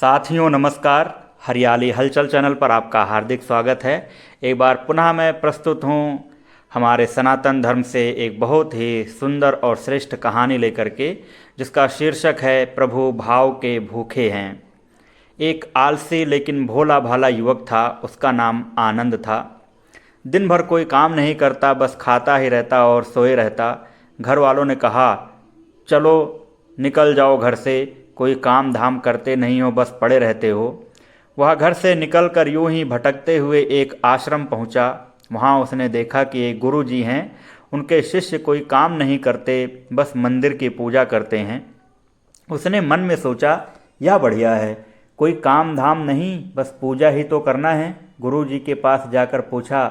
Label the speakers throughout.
Speaker 1: साथियों नमस्कार। हरियाली हलचल चैनल पर आपका हार्दिक स्वागत है। एक बार पुनः मैं प्रस्तुत हूँ हमारे सनातन धर्म से एक बहुत ही सुंदर और श्रेष्ठ कहानी लेकर के, जिसका शीर्षक है प्रभु भाव के भूखे हैं। एक आलसी लेकिन भोला भाला युवक था, उसका नाम आनंद था। दिन भर कोई काम नहीं करता, बस खाता ही रहता और सोए रहता। घर वालों ने कहा, चलो निकल जाओ घर से, कोई काम धाम करते नहीं हो, बस पड़े रहते हो। वह घर से निकलकर यूं ही भटकते हुए एक आश्रम पहुंचा। वहां उसने देखा कि एक गुरु जी हैं, उनके शिष्य कोई काम नहीं करते, बस मंदिर की पूजा करते हैं। उसने मन में सोचा, यह बढ़िया है, कोई काम धाम नहीं, बस पूजा ही तो करना है। गुरु जी के पास जाकर पूछा,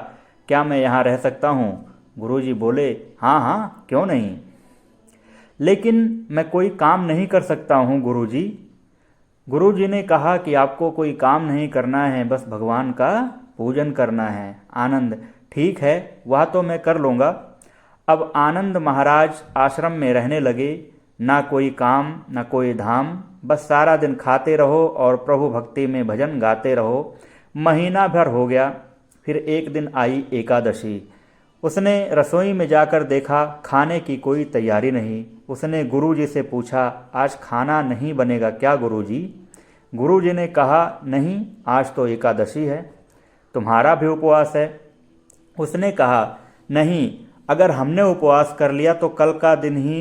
Speaker 1: क्या मैं यहाँ रह सकता हूँ? गुरु जी बोले, हाँ हाँ, क्यों नहीं, लेकिन मैं कोई काम नहीं कर सकता हूँ गुरुजी। गुरुजी ने कहा कि आपको कोई काम नहीं करना है, बस भगवान का पूजन करना है। आनंद, ठीक है, वह तो मैं कर लूँगा। अब आनंद महाराज आश्रम में रहने लगे। ना कोई काम ना कोई धाम, बस सारा दिन खाते रहो और प्रभु भक्ति में भजन गाते रहो। महीना भर हो गया। फिर एक दिन आई एकादशी। उसने रसोई में जाकर देखा, खाने की कोई तैयारी नहीं। उसने गुरुजी से पूछा, आज खाना नहीं बनेगा क्या गुरुजी? गुरुजी ने कहा, नहीं, आज तो एकादशी है, तुम्हारा भी उपवास है। उसने कहा, नहीं, अगर हमने उपवास कर लिया तो कल का दिन ही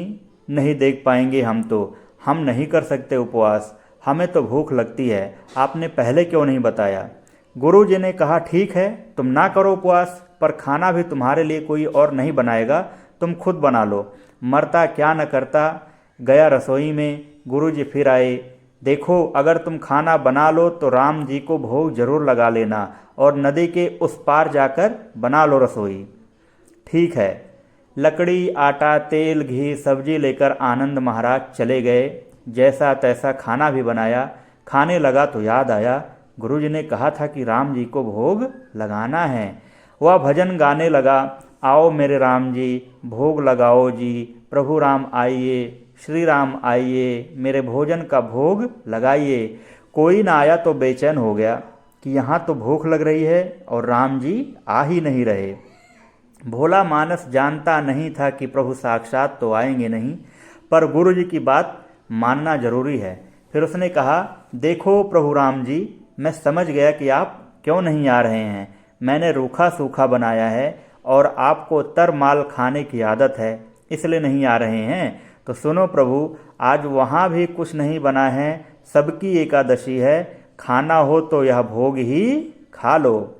Speaker 1: नहीं देख पाएंगे हम नहीं कर सकते उपवास, हमें तो भूख लगती है, आपने पहले क्यों नहीं बताया? गुरुजी ने कहा, ठीक है, तुम ना करो उपवास, पर खाना भी तुम्हारे लिए कोई और नहीं बनाएगा, तुम खुद बना लो। मरता क्या न करता। गया रसोई में। गुरुजी फिर आए। देखो, अगर तुम खाना बना लो तो राम जी को भोग जरूर लगा लेना और नदी के उस पार जाकर बना लो रसोई। ठीक है। लकड़ी, आटा, तेल, घी, सब्जी लेकर आनंद महाराज चले गए। जैसा तैसा खाना भी बनाया। खाने लगा तो याद आया, गुरुजी ने कहा था कि राम जी को भोग लगाना है। वह भजन गाने लगा, आओ मेरे राम जी, भोग लगाओ जी, प्रभु राम आइए, श्री राम आइए, मेरे भोजन का भोग लगाइए। कोई ना आया तो बेचैन हो गया कि यहाँ तो भूख लग रही है और राम जी आ ही नहीं रहे। भोला मानस जानता नहीं था कि प्रभु साक्षात तो आएंगे नहीं, पर गुरु जी की बात मानना जरूरी है। फिर उसने कहा, देखो प्रभु राम जी, मैं समझ गया कि आप क्यों नहीं आ रहे हैं। मैंने रूखा सूखा बनाया है और आपको तर माल खाने की आदत है, इसलिए नहीं आ रहे हैं। तो सुनो प्रभु, आज वहाँ भी कुछ नहीं बना है, सबकी एकादशी है, खाना हो तो यह भोग ही खा लो।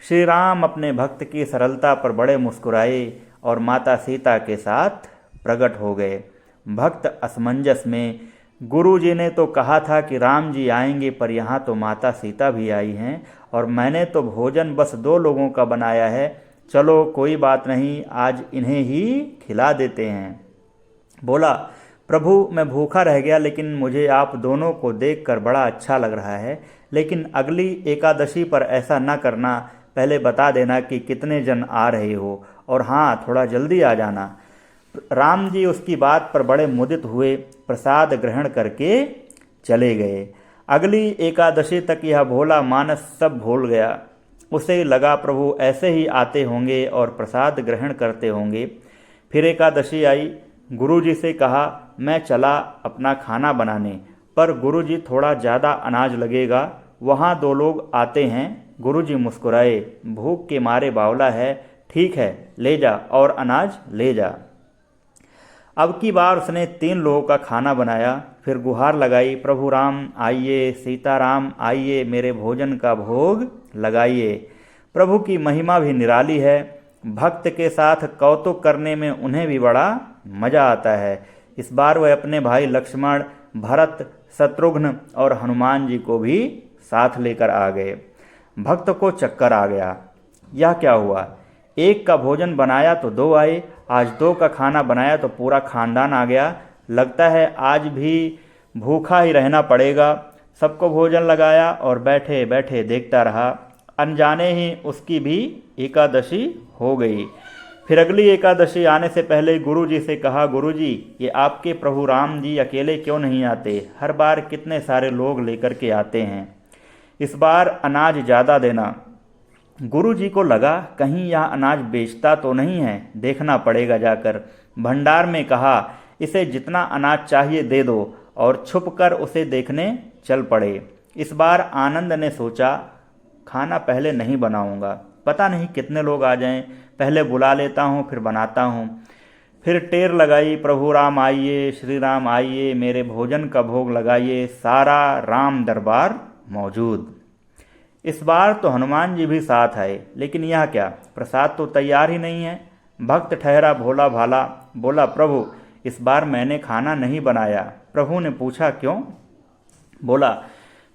Speaker 1: श्री राम अपने भक्त की सरलता पर बड़े मुस्कुराए और माता सीता के साथ प्रकट हो गए। भक्त असमंजस में, गुरु जी ने तो कहा था कि राम जी आएंगे, पर यहाँ तो माता सीता भी आई हैं और मैंने तो भोजन बस 2 लोगों का बनाया है। चलो कोई बात नहीं, आज इन्हें ही खिला देते हैं। बोला, प्रभु मैं भूखा रह गया, लेकिन मुझे आप दोनों को देखकर बड़ा अच्छा लग रहा है, लेकिन अगली एकादशी पर ऐसा न करना, पहले बता देना कि कितने जन आ रहे हो, और हाँ, थोड़ा जल्दी आ जाना। राम जी उसकी बात पर बड़े मुदित हुए, प्रसाद ग्रहण करके चले गए। अगली एकादशी तक यह भोला मानस सब भूल गया। उसे लगा प्रभु ऐसे ही आते होंगे और प्रसाद ग्रहण करते होंगे। फिर एकादशी आई। गुरुजी से कहा, मैं चला अपना खाना बनाने, पर गुरुजी थोड़ा ज़्यादा अनाज लगेगा, वहाँ 2 लोग आते हैं। गुरुजी मुस्कुराए, भूख के मारे बावला है, ठीक है, ले जा और अनाज ले जा। अब की बार उसने 3 लोगों का खाना बनाया। फिर गुहार लगाई, प्रभु राम आइए, सीताराम आइए, मेरे भोजन का भोग लगाइए। प्रभु की महिमा भी निराली है। भक्त के साथ कौतुक करने में उन्हें भी बड़ा मजा आता है। इस बार वह अपने भाई लक्ष्मण, भरत, शत्रुघ्न और हनुमान जी को भी साथ लेकर आ गए। भक्त को चक्कर आ गया, यह क्या हुआ? एक का भोजन बनाया तो 2 आए, आज 2 का खाना बनाया तो पूरा खानदान आ गया। लगता है आज भी भूखा ही रहना पड़ेगा। सबको भोजन लगाया और बैठे बैठे देखता रहा। अनजाने ही उसकी भी एकादशी हो गई। फिर अगली एकादशी आने से पहले गुरु जी से कहा, गुरु जी ये आपके प्रभु राम जी अकेले क्यों नहीं आते? हर बार कितने सारे लोग लेकर के आते हैं, इस बार अनाज ज़्यादा देना। गुरु जी को लगा कहीं यह अनाज बेचता तो नहीं है, देखना पड़ेगा जाकर। भंडार में कहा, इसे जितना अनाज चाहिए दे दो, और छुपकर उसे देखने चल पड़े। इस बार आनंद ने सोचा, खाना पहले नहीं बनाऊंगा, पता नहीं कितने लोग आ जाएं, पहले बुला लेता हूँ फिर बनाता हूँ। फिर टेर लगाई, प्रभु राम आइए, श्री राम आइए, मेरे भोजन का भोग लगाइए, सारा राम दरबार मौजूद। इस बार तो हनुमान जी भी साथ आए, लेकिन यह क्या, प्रसाद तो तैयार ही नहीं है। भक्त ठहरा भोला भाला, बोला, प्रभु इस बार मैंने खाना नहीं बनाया। प्रभु ने पूछा, क्यों? बोला,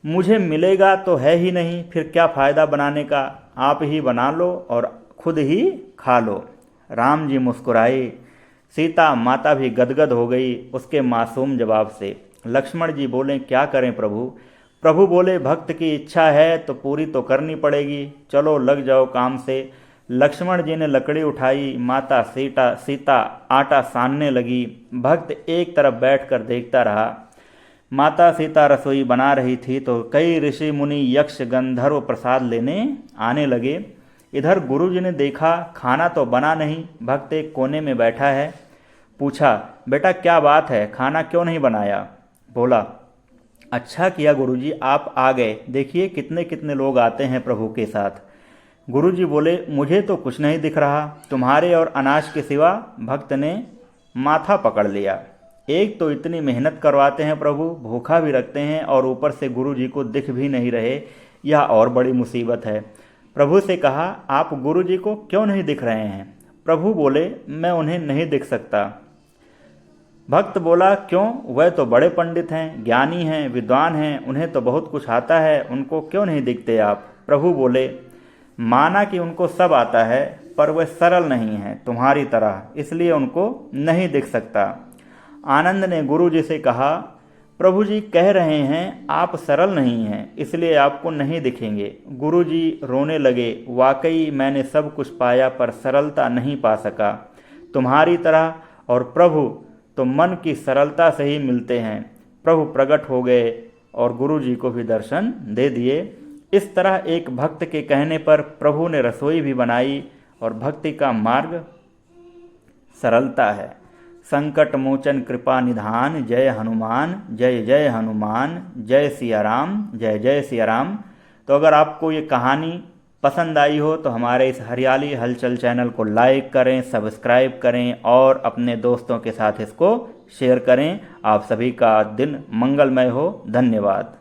Speaker 1: मुझे मिलेगा तो है ही नहीं, फिर क्या फ़ायदा बनाने का, आप ही बना लो और खुद ही खा लो। राम जी मुस्कुराए, सीता माता भी गदगद हो गई उसके मासूम जवाब से। लक्ष्मण जी बोले, क्या करें प्रभु? प्रभु बोले, भक्त की इच्छा है तो पूरी तो करनी पड़ेगी, चलो लग जाओ काम से। लक्ष्मण जी ने लकड़ी उठाई, माता सीता आटा सानने लगी। भक्त एक तरफ बैठकर देखता रहा। माता सीता रसोई बना रही थी तो कई ऋषि मुनि यक्ष गंधर्व प्रसाद लेने आने लगे। इधर गुरुजी ने देखा खाना तो बना नहीं, भक्त एक कोने में बैठा है। पूछा, बेटा क्या बात है, खाना क्यों नहीं बनाया? बोला, अच्छा किया गुरुजी आप आ गए, देखिए कितने कितने लोग आते हैं प्रभु के साथ। गुरुजी बोले, मुझे तो कुछ नहीं दिख रहा, तुम्हारे और अनाज के सिवा। भक्त ने माथा पकड़ लिया। एक तो इतनी मेहनत करवाते हैं प्रभु, भूखा भी रखते हैं, और ऊपर से गुरुजी को दिख भी नहीं रहे, यह और बड़ी मुसीबत है। प्रभु से कहा, आप गुरुजी को क्यों नहीं दिख रहे हैं? प्रभु बोले, मैं उन्हें नहीं दिख सकता। भक्त बोला, क्यों? वह तो बड़े पंडित हैं, ज्ञानी हैं, विद्वान हैं, उन्हें तो बहुत कुछ आता है, उनको क्यों नहीं दिखते आप? प्रभु बोले, माना कि उनको सब आता है, पर वह सरल नहीं है तुम्हारी तरह, इसलिए उनको नहीं दिख सकता। आनंद ने गुरु जी से कहा, प्रभु जी कह रहे हैं आप सरल नहीं हैं, इसलिए आपको नहीं दिखेंगे। गुरु जी रोने लगे, वाकई मैंने सब कुछ पाया पर सरलता नहीं पा सका तुम्हारी तरह, और प्रभु तो मन की सरलता से ही मिलते हैं। प्रभु प्रकट हो गए और गुरु जी को भी दर्शन दे दिए। इस तरह एक भक्त के कहने पर प्रभु ने रसोई भी बनाई, और भक्ति का मार्ग सरलता है। संकट मोचन कृपा निधान, जय हनुमान, जय जय हनुमान, जय सिया राम, जय जय सिया राम। तो अगर आपको ये कहानी पसंद आई हो तो हमारे इस हरियाली हलचल चैनल को लाइक करें, सब्सक्राइब करें और अपने दोस्तों के साथ इसको शेयर करें। आप सभी का दिन मंगलमय हो। धन्यवाद।